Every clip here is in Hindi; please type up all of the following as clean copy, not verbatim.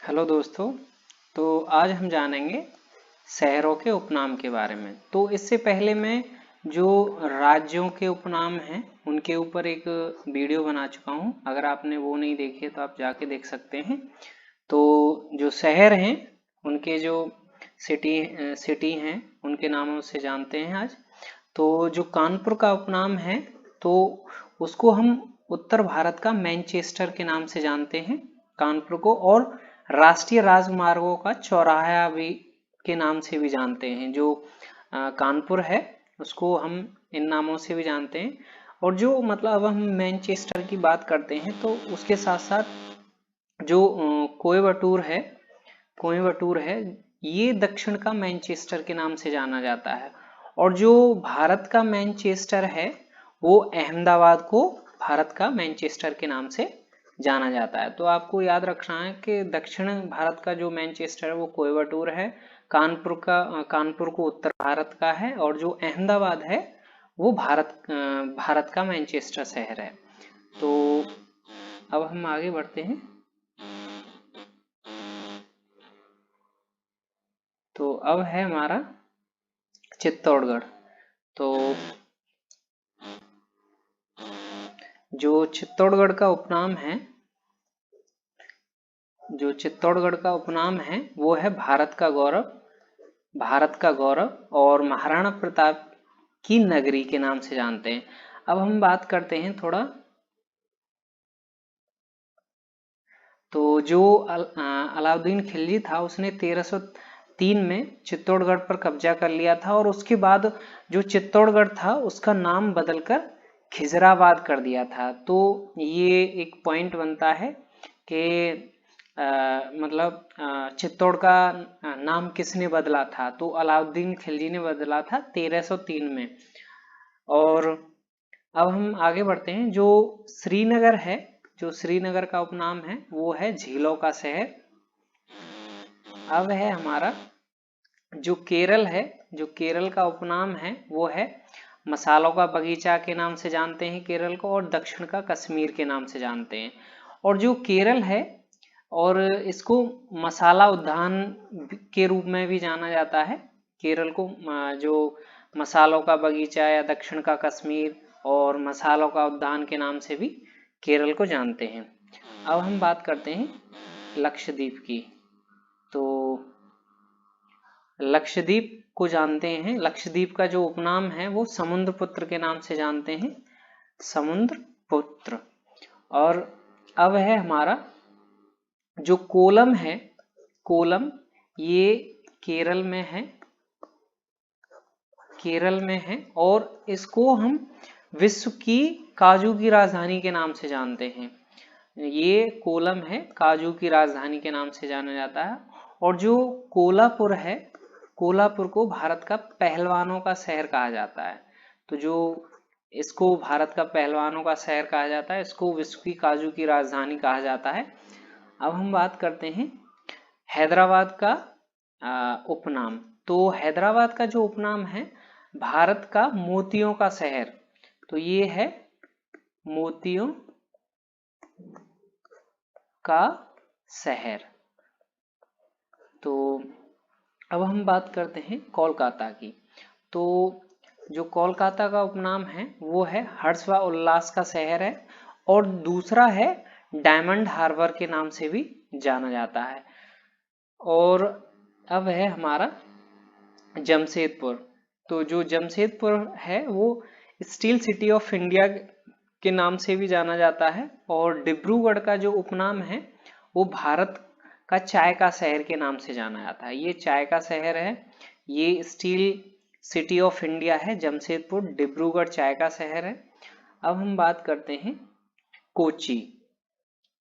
हेलो दोस्तों। तो आज हम जानेंगे शहरों के उपनाम के बारे में। तो इससे पहले मैं जो राज्यों के उपनाम हैं उनके ऊपर एक वीडियो बना चुका हूं। अगर आपने वो नहीं देखी तो आप जाके देख सकते हैं। तो जो शहर हैं उनके जो सिटी हैं उनके नामों से जानते हैं आज। तो जो कानपुर का उपनाम है तो उसको हम उत्तर भारत का मैनचेस्टर के नाम से जानते हैं कानपुर को, और राष्ट्रीय राजमार्गों का चौराहा भी के नाम से भी जानते हैं। जो कानपुर है उसको हम इन नामों से भी जानते हैं। और जो मतलब अब हम मैनचेस्टर की बात करते हैं तो उसके साथ साथ जो कोयम्बटूर है ये दक्षिण का मैनचेस्टर के नाम से जाना जाता है। और जो भारत का मैनचेस्टर है वो अहमदाबाद को भारत का मैनचेस्टर के नाम से जाना जाता है। तो आपको याद रखना है कि दक्षिण भारत का जो मैनचेस्टर है वो कोयम्बटूर है, कानपुर को उत्तर भारत का है, और जो अहमदाबाद है वो भारत का मैनचेस्टर शहर है। तो अब हम आगे बढ़ते हैं। तो अब है हमारा चित्तौड़गढ़। तो जो चित्तौड़गढ़ का उपनाम है वो है भारत का गौरव और महाराणा प्रताप की नगरी के नाम से जानते हैं। अब हम बात करते हैं थोड़ा। तो जो अलाउद्दीन खिलजी था उसने 1303 में चित्तौड़गढ़ पर कब्जा कर लिया था, और उसके बाद जो चित्तौड़गढ़ था उसका नाम बदलकर खिजराबाद कर दिया था। तो ये एक पॉइंट बनता है कि चित्तौड़ का नाम किसने बदला था, तो अलाउद्दीन खिलजी ने बदला था 1303 में। और अब हम आगे बढ़ते हैं। जो श्रीनगर का उपनाम है वो है झीलों का शहर। अब है हमारा जो केरल का उपनाम है वो है मसालों का बगीचा के नाम से जानते हैं केरल को, और दक्षिण का कश्मीर के नाम से जानते हैं। और जो केरल है और इसको मसाला उद्यान के रूप में भी जाना जाता है। केरल को जो मसालों का बगीचा या दक्षिण का कश्मीर और मसालों का उद्यान के नाम से भी केरल को जानते हैं। अब हम बात करते हैं लक्षद्वीप की। तो लक्षद्वीप को जानते हैं, लक्षद्वीप का जो उपनाम है वो समुद्रपुत्र के नाम से जानते हैं, समुद्रपुत्र। और अब है हमारा जो कोलम है, कोलम ये केरल में है और इसको हम विश्व की काजू की राजधानी के नाम से जानते हैं। ये कोलम है काजू की राजधानी के नाम से जाना जाता है। और जो कोल्हापुर है, कोल्हापुर को भारत का पहलवानों का शहर कहा जाता है। तो जो इसको भारत का पहलवानों का शहर कहा जाता है, इसको विश्व की काजू की राजधानी कहा जाता है। अब हम बात करते हैं हैदराबाद का उपनाम। तो हैदराबाद का जो उपनाम है भारत का मोतियों का शहर, तो ये है मोतियों का शहर। तो अब हम बात करते हैं कोलकाता की। तो जो कोलकाता का उपनाम है वो है हर्ष व उल्लास का शहर है, और दूसरा है डायमंड हार्बर के नाम से भी जाना जाता है। और अब है हमारा जमशेदपुर। तो जो जमशेदपुर है वो स्टील सिटी ऑफ इंडिया के नाम से भी जाना जाता है। और डिब्रूगढ़ का जो उपनाम है वो भारत का चाय का शहर के नाम से जाना जाता है। ये चाय का शहर है, ये स्टील सिटी ऑफ इंडिया है जमशेदपुर, डिब्रूगढ़ चाय का शहर है। अब हम बात करते हैं कोची।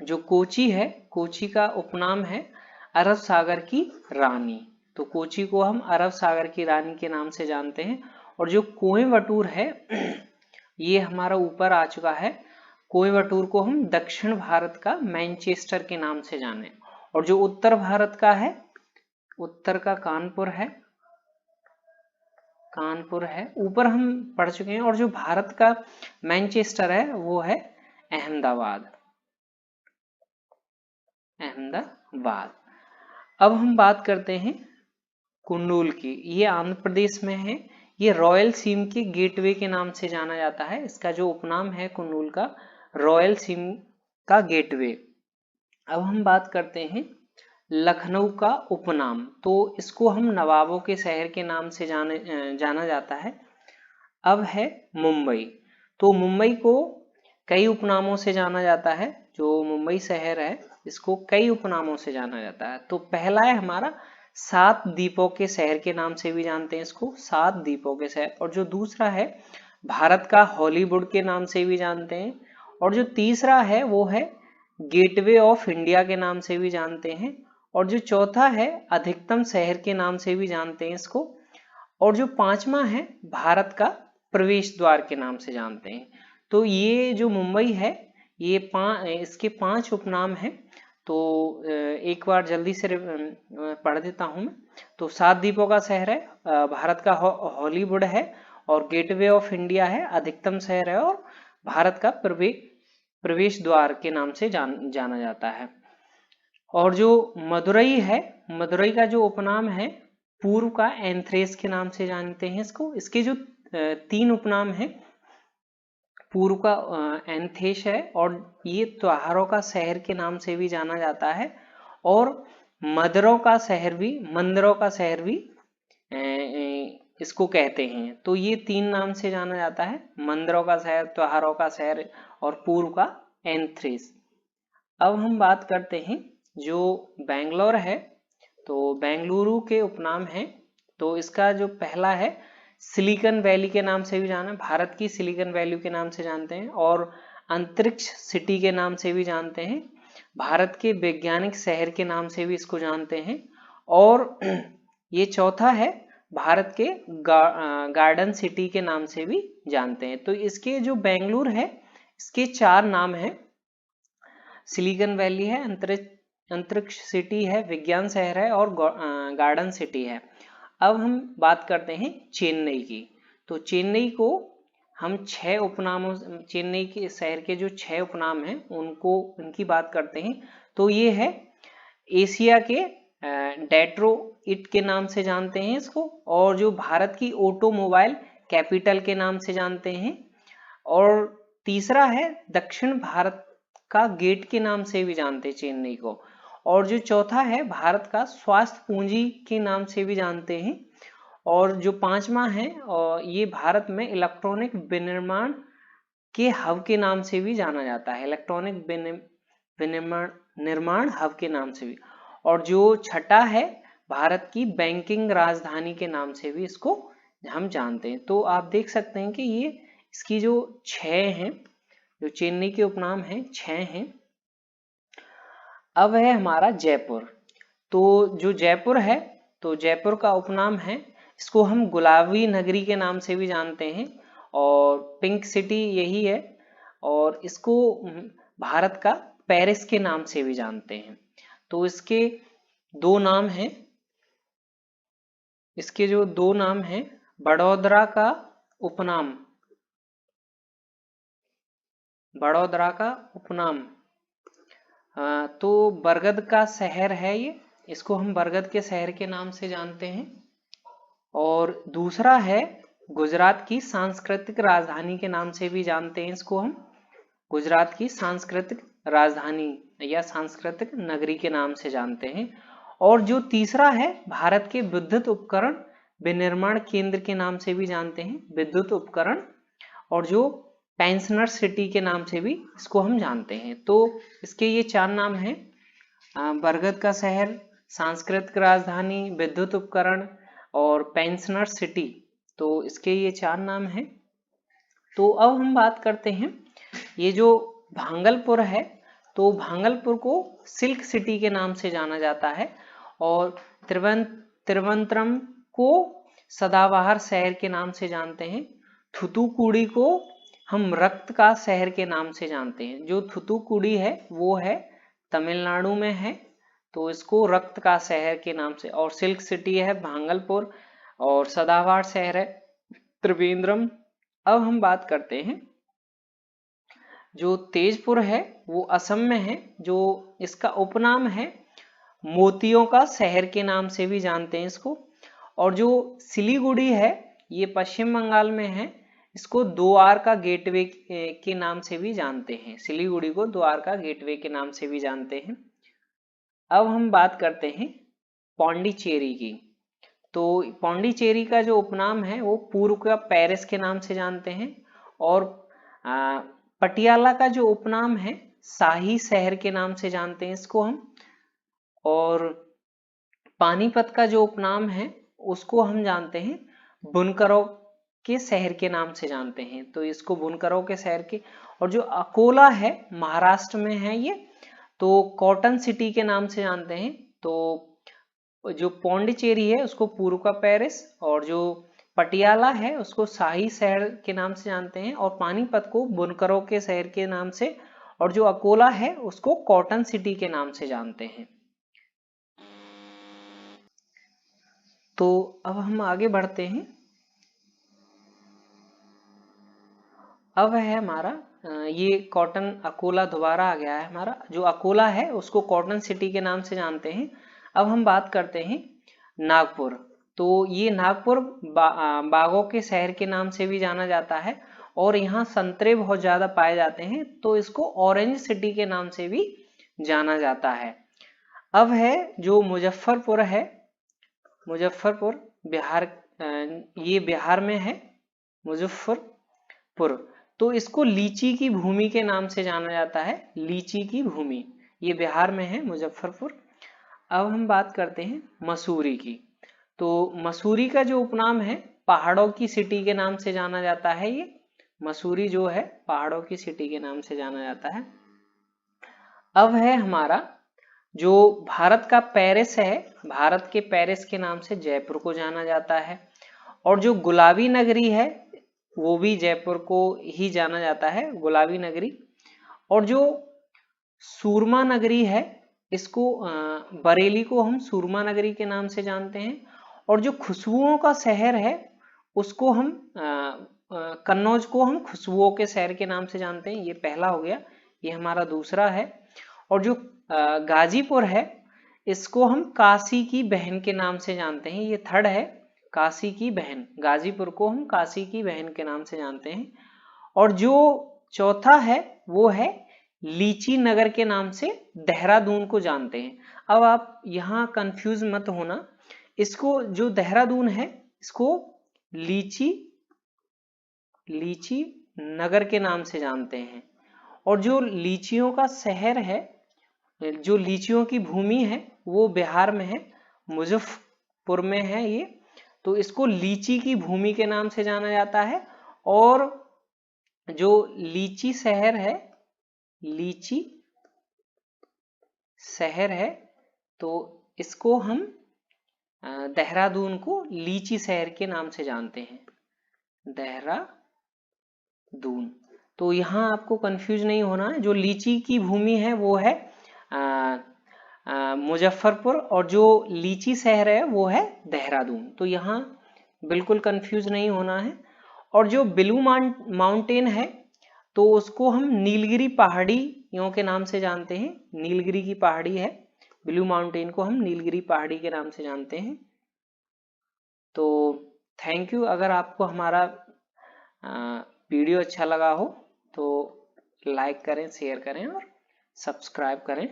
जो कोची है, कोची का उपनाम है अरब सागर की रानी। तो कोची को हम अरब सागर की रानी के नाम से जानते हैं। और जो कोयम्बटूर है ये हमारा ऊपर आ चुका है। कोयम्बटूर को हम दक्षिण भारत का मैनचेस्टर के नाम से जाने। और जो उत्तर भारत का है, उत्तर का कानपुर है, ऊपर हम पढ़ चुके हैं। और जो भारत का मैनचेस्टर है वो है अहमदाबाद। अब हम बात करते हैं कुंडूल की। ये आंध्र प्रदेश में है। ये रॉयल सीम के गेटवे के नाम से जाना जाता है। इसका जो उपनाम है कुंडूल का, रॉयल सीम का गेटवे। अब हम बात करते हैं लखनऊ का उपनाम। तो इसको हम नवाबों के शहर के नाम से जाना जाता है। अब है मुंबई। तो मुंबई को कई उपनामों से जाना जाता है। जो मुंबई शहर है इसको कई उपनामों से जाना जाता है। तो पहला है हमारा सात दीपों के शहर के नाम से भी जानते हैं इसको, सात दीपों के शहर। और जो दूसरा है भारत का हॉलीवुड के नाम से भी जानते हैं। और जो तीसरा है वो है गेटवे ऑफ इंडिया के नाम से भी जानते हैं। और जो चौथा है अधिकतम शहर के नाम से भी जानते हैं इसको। और जो पांचवा है भारत का प्रवेश द्वार के नाम से जानते हैं। तो ये जो मुंबई है ये इसके 5 उपनाम हैं। तो एक बार जल्दी से पढ़ देता हूं मैं। तो सात द्वीपों का शहर है, भारत का हॉलीवुड है, और गेटवे ऑफ इंडिया है, अधिकतम शहर है, और भारत का प्रवेश द्वार के नाम से जाना जाता है। और जो मदुरई है, मदुरई का जो उपनाम है पूर्व का एंथ्रेस के नाम से जानते हैं इसको। इसके जो 3 उपनाम है, पूर्व का एंथेश है, और ये त्योहारों का शहर के नाम से भी जाना जाता है, और मंदिरों का शहर भी इसको कहते हैं। तो ये 3 नाम से जाना जाता है, मंदिरों का शहर, त्योहारों का शहर, और पूर्व का एंथ्रेस। अब हम बात करते हैं जो बेंगलोर है। तो बेंगलुरु के उपनाम हैं। तो इसका जो पहला है सिलिकॉन वैली के नाम से भी जाना, भारत की सिलिकॉन वैली के नाम से जानते हैं, और अंतरिक्ष सिटी के नाम से भी जानते हैं, भारत के वैज्ञानिक शहर के नाम से भी इसको जानते हैं। और ये चौथा है भारत के गार्डन सिटी के नाम से भी जानते हैं। तो इसके जो बेंगलुरु है इसके 4 नाम हैं, सिलिकॉन वैली है, अंतरिक्ष सिटी है, विज्ञान शहर है, और गार्डन सिटी है। अब हम बात करते हैं चेन्नई की। तो चेन्नई को हम 6 उपनामों, चेन्नई के शहर के जो 6 उपनाम हैं उनकी बात करते हैं। तो ये है एशिया के डेट्रोइट के नाम से जानते हैं इसको, और जो भारत की ऑटोमोबाइल कैपिटल के नाम से जानते हैं, और तीसरा है दक्षिण भारत का गेट के नाम से भी जानते हैं चेन्नई को, और जो चौथा है भारत का स्वास्थ्य पूंजी के नाम से भी जानते हैं, और जो पांचवा है ये भारत में इलेक्ट्रॉनिक विनिर्माण के हब के नाम से भी जाना जाता है, इलेक्ट्रॉनिक निर्माण हब के नाम से भी, और जो छठा है भारत की बैंकिंग राजधानी के नाम से भी इसको हम जानते हैं। तो आप देख सकते हैं कि ये इसकी जो 6 हैं, जो चेन्नई के उपनाम हैं 6 हैं। अब है हमारा जयपुर। तो जो जयपुर है, तो जयपुर का उपनाम है, इसको हम गुलाबी नगरी के नाम से भी जानते हैं, और पिंक सिटी यही है, और इसको भारत का पेरिस के नाम से भी जानते हैं। तो इसके 2 नाम हैं, इसके जो 2 नाम हैं, बड़ोदरा का उपनाम, बड़ोदरा का उपनाम तो बरगद का शहर है ये, इसको हम बरगद के शहर के नाम से जानते हैं। और दूसरा है गुजरात की सांस्कृतिक राजधानी के नाम से भी जानते हैं इसको हम, गुजरात की सांस्कृतिक राजधानी या सांस्कृतिक नगरी के नाम से जानते हैं। और जो तीसरा है भारत के विद्युत उपकरण विनिर्माण केंद्र के नाम से भी जानते हैं, विद्युत उपकरण, और जो पेंशनर सिटी के नाम से भी इसको हम जानते हैं। तो इसके ये 4 नाम हैं, बरगद का शहर, सांस्कृतिक राजधानी, विद्युत उपकरण, और पेंशनर सिटी। तो इसके ये 4 नाम हैं। तो अब हम बात करते हैं ये जो भागलपुर है, तो भागलपुर को सिल्क सिटी के नाम से जाना जाता है, और त्रिवेंद्रम को सदाबहार शहर के नाम से जानते हैं, थूथुकुडी को हम रक्त का शहर के नाम से जानते हैं। जो थूथुकुडी है वो है तमिलनाडु में है, तो इसको रक्त का शहर के नाम से, और सिल्क सिटी है भागलपुर, और सदाबहार शहर है त्रिवेंद्रम। अब हम बात करते हैं जो तेजपुर है वो असम में है, जो इसका उपनाम है मोतियों का शहर के नाम से भी जानते हैं इसको। और जो सिलीगुड़ी है ये पश्चिम बंगाल में है, इसको द्वार का गेटवे के नाम से भी जानते हैं। सिलीगुड़ी को द्वार का गेटवे के नाम से भी जानते हैं। अब हम बात करते हैं पौंडीचेरी की। तो पौंडीचेरी का जो उपनाम है वो पूर्व का पेरिस के नाम से जानते हैं। और पटियाला का जो उपनाम है शाही शहर के नाम से जानते हैं इसको हम। और पानीपत का जो उपनाम है उसको हम जानते हैं बुनकरों के शहर के नाम से जानते हैं, तो इसको बुनकरों के शहर के। और जो अकोला है महाराष्ट्र में है ये, तो कॉटन सिटी के नाम से जानते हैं। तो जो पौंडीचेरी है उसको पूर्व का पेरिस, और जो पटियाला है उसको शाही शहर के नाम से जानते हैं, और पानीपत को बुनकरों के शहर के नाम से, और जो अकोला है उसको कॉटन सिटी के नाम से जानते हैं। तो अब हम आगे बढ़ते हैं। अब है हमारा ये कॉटन अकोला दोबारा आ गया है हमारा। जो अकोला है उसको कॉटन सिटी के नाम से जानते हैं। अब हम बात करते हैं नागपुर। तो ये नागपुर बागों के शहर के नाम से भी जाना जाता है, और यहाँ संतरे बहुत ज्यादा पाए जाते हैं, तो इसको ऑरेंज सिटी के नाम से भी जाना जाता है। अब है जो मुजफ्फरपुर है, मुजफ्फरपुर बिहार, ये बिहार में है मुजफ्फरपुर। तो इसको लीची की भूमि के नाम से जाना जाता है, लीची की भूमि, ये बिहार में है मुजफ्फरपुर। अब हम बात करते हैं मसूरी की। तो मसूरी का जो उपनाम है पहाड़ों की सिटी के नाम से जाना जाता है। ये मसूरी जो है पहाड़ों की सिटी के नाम से जाना जाता है। अब है हमारा जो भारत का पेरिस है, भारत के पेरिस के नाम से जयपुर को जाना जाता है। और जो गुलाबी नगरी है वो भी जयपुर को ही जाना जाता है, गुलाबी नगरी। और जो सूरमा नगरी है इसको बरेली को हम सूरमा नगरी के नाम से जानते हैं। और जो खुशबुओं का शहर है उसको हम कन्नौज को हम खुशबुओं के शहर के नाम से जानते हैं, ये पहला हो गया। ये हमारा दूसरा है। और जो गाजीपुर है इसको हम काशी की बहन के नाम से जानते हैं, ये थर्ड है, काशी की बहन। गाजीपुर को हम काशी की बहन के नाम से जानते हैं। और जो चौथा है वो है लीची नगर के नाम से देहरादून को जानते हैं। अब आप यहाँ कंफ्यूज मत होना, इसको जो देहरादून है इसको लीची नगर के नाम से जानते हैं। और जो लीचियों का शहर है, जो लीचियों की भूमि है वो बिहार में है, मुजफ्फरपुर में है ये, तो इसको लीची की भूमि के नाम से जाना जाता है। और जो लीची शहर है, लीची शहर है, तो इसको हम देहरादून को लीची शहर के नाम से जानते हैं, देहरादून। तो यहाँ आपको कंफ्यूज नहीं होना है, जो लीची की भूमि है वो है मुजफ्फरपुर, और जो लीची शहर है वो है देहरादून। तो यहाँ बिल्कुल कंफ्यूज नहीं होना है। और जो ब्लू माउंटेन है तो उसको हम नीलगिरी पहाड़ियों के नाम से जानते हैं, नीलगिरी की पहाड़ी है, ब्लू माउंटेन को हम नीलगिरी पहाड़ी के नाम से जानते हैं। तो थैंक यू। अगर आपको हमारा वीडियो अच्छा लगा हो तो लाइक करें, शेयर करें और सब्सक्राइब करें।